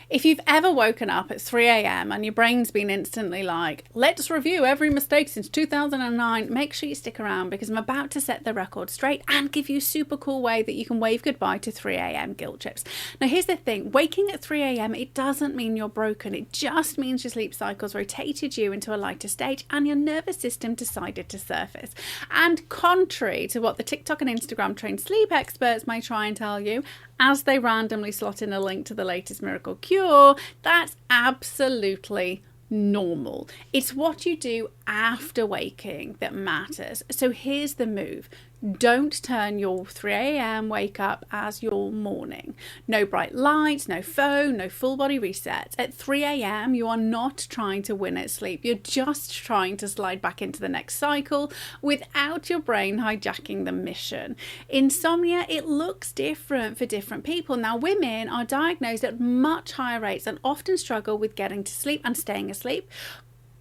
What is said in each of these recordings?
If you've ever woken up at 3 a.m. and your brain's been instantly like, let's review every mistake since 2009, make sure you stick around because I'm about to set the record straight and give you a super cool way that you can wave goodbye to 3 a.m. guilt trips. Now, here's the thing. Waking at 3 a.m., it doesn't mean you're broken. It just means your sleep cycles rotated you into a lighter state and your nervous system decided to surface. And contrary to what the TikTok and Instagram trained sleep experts may try and tell you, as they randomly slot in a link to the latest miracle cure, that's absolutely normal. It's what you do after waking that matters. So here's the move. Don't turn your 3 a.m. wake up as your morning. No bright lights, no phone, no full body resets. At 3 a.m. you are not trying to win at sleep. You're just trying to slide back into the next cycle without your brain hijacking the mission. Insomnia, it looks different for different people. Now, women are diagnosed at much higher rates and often struggle with getting to sleep and staying asleep,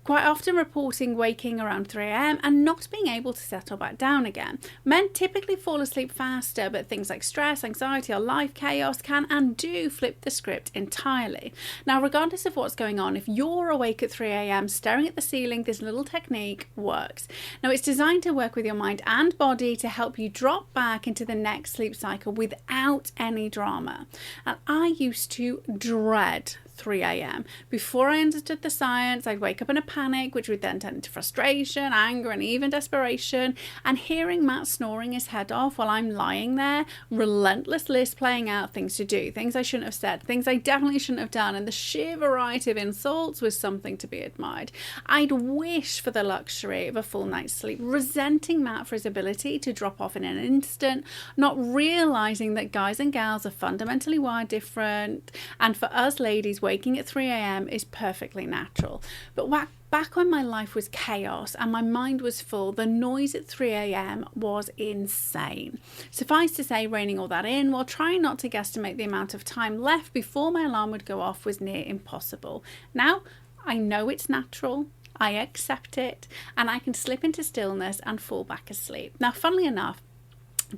quite often reporting waking around 3 a.m. and not being able to settle back down again. Men typically fall asleep faster, but things like stress, anxiety, or life chaos can and do flip the script entirely. Now, regardless of what's going on, if you're awake at 3 a.m. staring at the ceiling, this little technique works. Now, it's designed to work with your mind and body to help you drop back into the next sleep cycle without any drama. And I used to dread 3 a.m. Before I understood the science, I'd wake up in a panic, which would then turn into frustration, anger, and even desperation. And hearing Matt snoring his head off while I'm lying there, relentless list playing out, things to do, things I shouldn't have said, things I definitely shouldn't have done, and the sheer variety of insults was something to be admired. I'd wish for the luxury of a full night's sleep, resenting Matt for his ability to drop off in an instant, not realizing that guys and gals are fundamentally wired different, and for us ladies, waking at 3 a.m. is perfectly natural. But back when my life was chaos and my mind was full, the noise at 3 a.m. was insane. Suffice to say, reining all that in while trying not to guesstimate the amount of time left before my alarm would go off was near impossible. Now, I know it's natural. I accept it, and I can slip into stillness and fall back asleep. Now, funnily enough,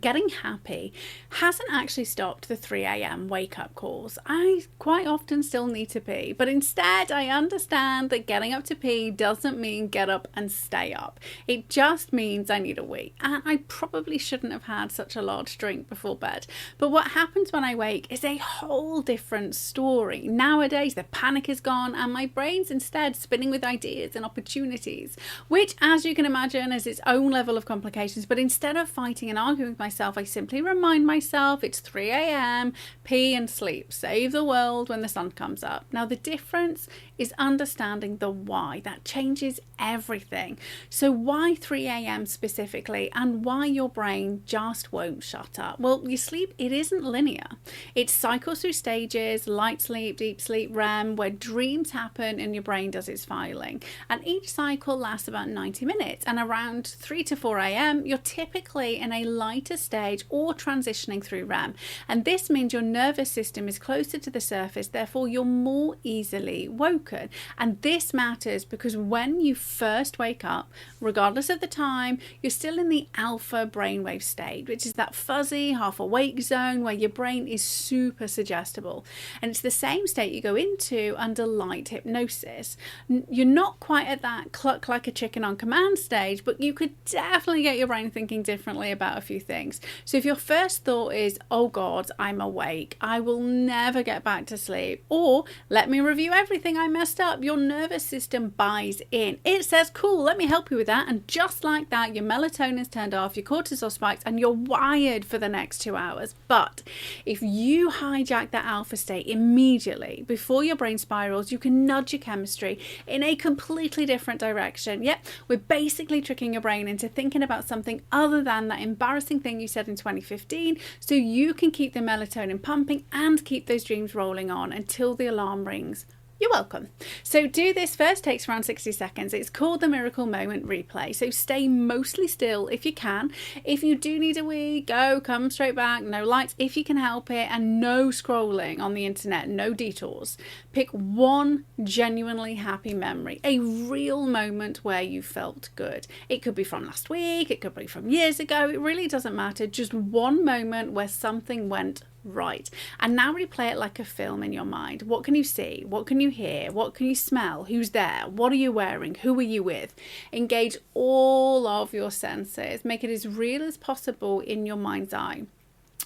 getting happy hasn't actually stopped the 3 a.m. wake-up calls. I quite often still need to pee, but instead I understand that getting up to pee doesn't mean get up and stay up. It just means I need a wee, and I probably shouldn't have had such a large drink before bed. But what happens when I wake is a whole different story. Nowadays the panic is gone and my brain's instead spinning with ideas and opportunities, which, as you can imagine, has its own level of complications. But instead of fighting and arguing with myself, I simply remind myself it's 3 a.m, pee and sleep, save the world when the sun comes up. Now, the difference is understanding the why. That changes everything. So why 3 a.m. specifically, and why your brain just won't shut up? Well, your sleep, it isn't linear. It cycles through stages: light sleep, deep sleep, REM, where dreams happen and your brain does its filing. And each cycle lasts about 90 minutes. And around 3 to 4 a.m, you're typically in a lighter stage or transitioning through REM. And this means your nervous system is closer to the surface, therefore you're more easily woken. And this matters because when you first wake up, regardless of the time, you're still in the alpha brainwave state, which is that fuzzy, half awake zone where your brain is super suggestible. And it's the same state you go into under light hypnosis. You're not quite at that cluck like a chicken on command stage, but you could definitely get your brain thinking differently about a few things. So if your first thought is, oh God, I'm awake, I will never get back to sleep, or let me review everything I messed up, your nervous system buys in. It says, cool, let me help you with that. And just like that, your melatonin's turned off, your cortisol spikes, and you're wired for the next 2 hours. But if you hijack that alpha state immediately before your brain spirals, you can nudge your chemistry in a completely different direction. Yep, we're basically tricking your brain into thinking about something other than that embarrassing thing you said in 2015, so you can keep the melatonin pumping and keep those dreams rolling on until the alarm rings. You're welcome. So do this first, takes around 60 seconds. It's called the Miracle Moment Replay. So stay mostly still if you can. If you do need a wee, come straight back. No lights if you can help it, and no scrolling on the internet, no detours. Pick one genuinely happy memory, a real moment where you felt good. It could be from last week, it could be from years ago. It really doesn't matter. Just one moment where something went Right. And now replay it like a film in your mind. What can you see? What can you hear? What can you smell? Who's there? What are you wearing? Who are you with? Engage all of your senses. Make it as real as possible in your mind's eye.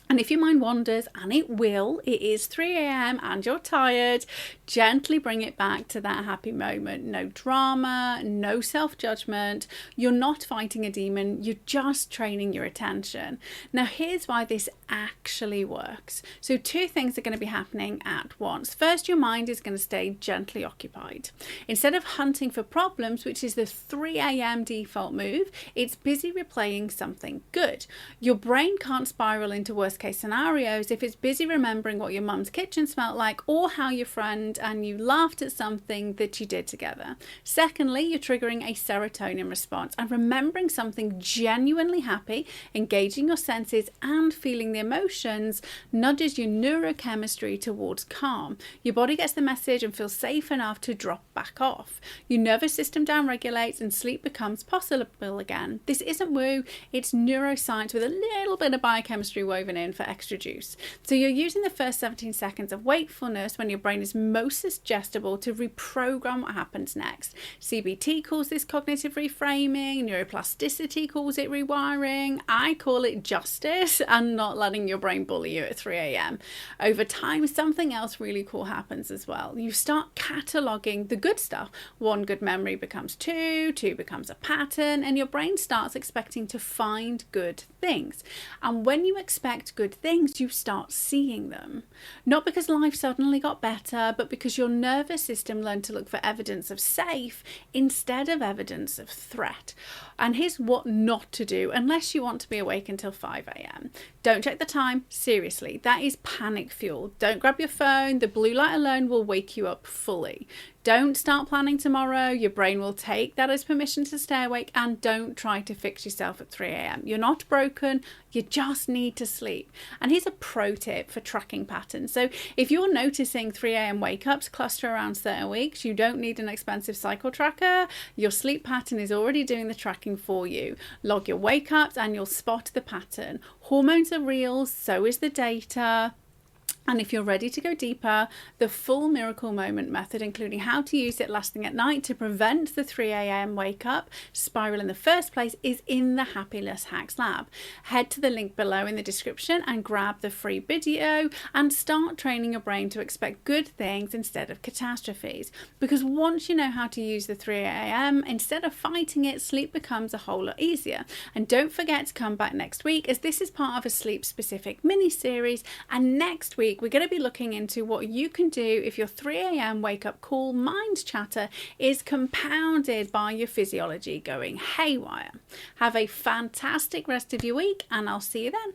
And if your mind wanders, and it will, it is 3 a.m. and you're tired, gently bring it back to that happy moment. No drama, no self-judgment. You're not fighting a demon, you're just training your attention. Now, here's why this actually works. So 2 things are going to be happening at once. First, your mind is going to stay gently occupied. Instead of hunting for problems, which is the 3 a.m. default move, it's busy replaying something good. Your brain can't spiral into worst case scenarios if it's busy remembering what your mum's kitchen smelled like, or how your friend and you laughed at something that you did together. Secondly, you're triggering a serotonin response, and remembering something genuinely happy, engaging your senses and feeling the emotions nudges your neurochemistry towards calm. Your body gets the message and feels safe enough to drop back off. Your nervous system downregulates and sleep becomes possible again. This isn't woo, it's neuroscience with a little bit of biochemistry woven in for extra juice. So you're using the first 17 seconds of wakefulness when your brain is most suggestible to reprogram what happens next. CBT calls this cognitive reframing, neuroplasticity calls it rewiring. I call it justice and not letting your brain bully you at 3 a.m. Over time, something else really cool happens as well. You start cataloging the good stuff. 1 good memory becomes 2 becomes a pattern, and your brain starts expecting to find good things. And when you expect good things, you start seeing them. Not because life suddenly got better, but because your nervous system learned to look for evidence of safe instead of evidence of threat. And here's what not to do unless you want to be awake until 5 a.m. Don't check the time. Seriously, that is panic fuel. Don't grab your phone. The blue light alone will wake you up fully. Don't start planning tomorrow. Your brain will take that as permission to stay awake, and don't try to fix yourself at 3 a.m. You're not broken. You just need to sleep. And here's a pro tip for tracking patterns. So if you're noticing 3 a.m. wake ups cluster around certain weeks, you don't need an expensive cycle tracker. Your sleep pattern is already doing the tracking for you. Log your wake ups and you'll spot the pattern. Hormones are real, so is the data. And if you're ready to go deeper, the full miracle moment method, including how to use it last thing at night to prevent the 3 a.m. wake up spiral in the first place, is in the Happiness Hacks Lab. Head to the link below in the description and grab the free video and start training your brain to expect good things instead of catastrophes. Because once you know how to use the 3 a.m., instead of fighting it, sleep becomes a whole lot easier. And don't forget to come back next week, as this is part of a sleep-specific mini-series, and next week we're going to be looking into what you can do if your 3 a.m. wake-up call mind chatter is compounded by your physiology going haywire. Have a fantastic rest of your week, and I'll see you then.